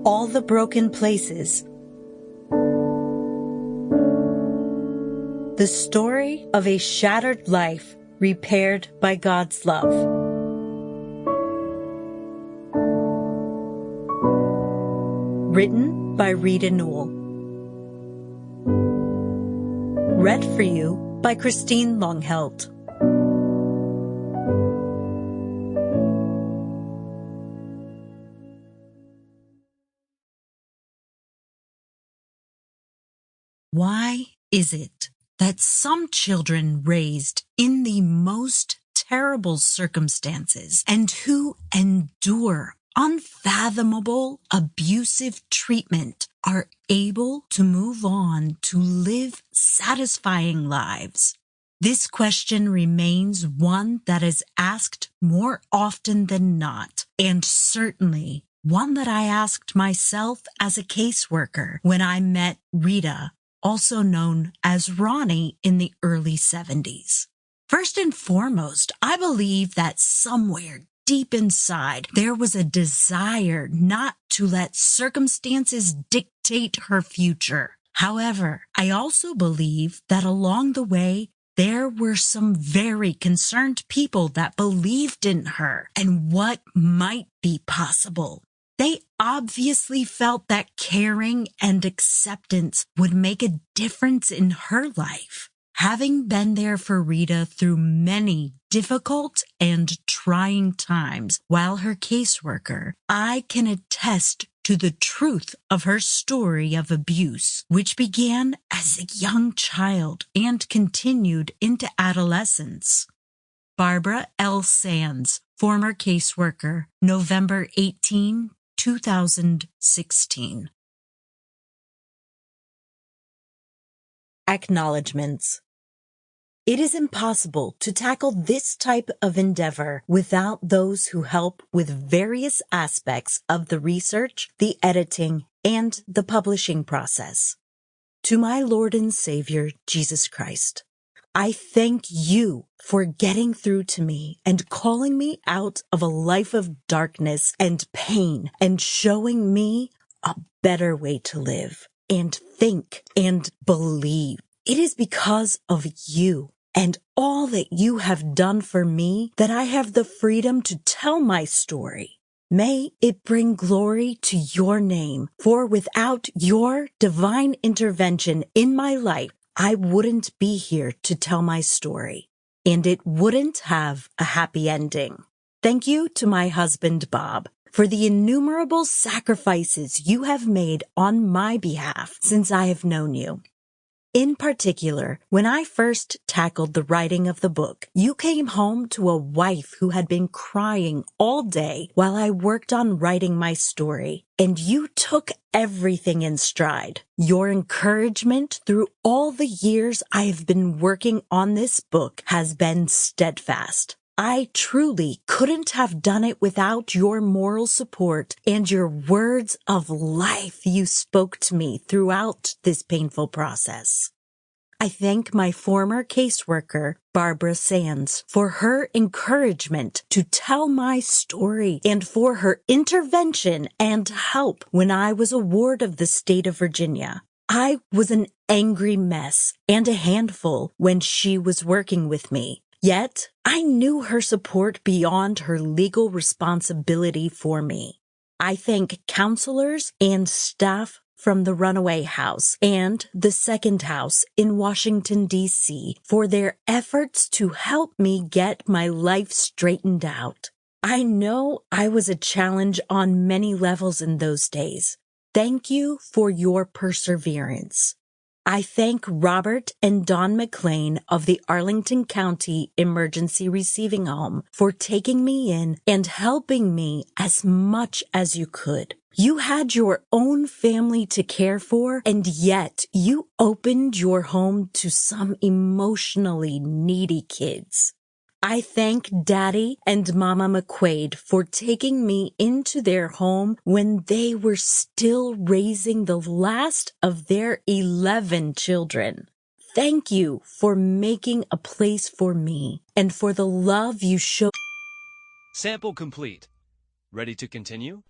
all the broken places. The story of a shattered life repaired by God's love. Written by Rita Newell. Read for you by Christine Longhelt. Why is it that some children raised in the most terrible circumstances and who endure unfathomable abusive treatment are able to move on to live satisfying lives? This question remains one that is asked more often than not, and certainly one that I asked myself as a caseworker when I met Rita, also known as Ronnie, in the early 70s. First and foremost, I believe that somewhere deep inside there was a desire not to let circumstances dictate her future. However, I also believe that along the way, there were some very concerned people that believed in her and what might be possible. They obviously felt that caring and acceptance would make a difference in her life. Having been there for Rita through many difficult and trying times while her caseworker, I can attest to the truth of her story of abuse, which began as a young child and continued into adolescence. Barbara L. Sands, former caseworker, November 18, 2016. Acknowledgements. It is impossible to tackle this type of endeavor without those who help with various aspects of the research, the editing, and the publishing process. To my Lord and Savior, Jesus Christ, I thank you for getting through to me and calling me out of a life of darkness and pain and showing me a better way to live and think and believe. It is because of you and all that you have done for me that I have the freedom to tell my story. May it bring glory to your name, for without your divine intervention in my life, I wouldn't be here to tell my story, and it wouldn't have a happy ending. Thank you to my husband, Bob, for the innumerable sacrifices you have made on my behalf since I have known you. In particular, when I first tackled the writing of the book, you came home to a wife who had been crying all day while I worked on writing my story, and you took everything in stride. Your encouragement through all the years I have been working on this book has been steadfast. I truly couldn't have done it without your moral support and your words of life you spoke to me throughout this painful process. I thank my former caseworker, Barbara Sands, for her encouragement to tell my story and for her intervention and help when I was a ward of the state of Virginia. I was an angry mess and a handful when she was working with me. Yet, I knew her support beyond her legal responsibility for me. I thank counselors and staff from the Runaway House and the Second House in Washington, D.C. for their efforts to help me get my life straightened out. I know I was a challenge on many levels in those days. Thank you for your perseverance. I thank Robert and Dawn McLean of the Arlington County Emergency Receiving Home for taking me in and helping me as much as you could. You had your own family to care for, and yet you opened your home to some emotionally needy kids. I thank Daddy and Mama McQuaid for taking me into their home when they were still raising the last of their 11 children. Thank you for making a place for me and for the love you showed. Sample complete. Ready to continue?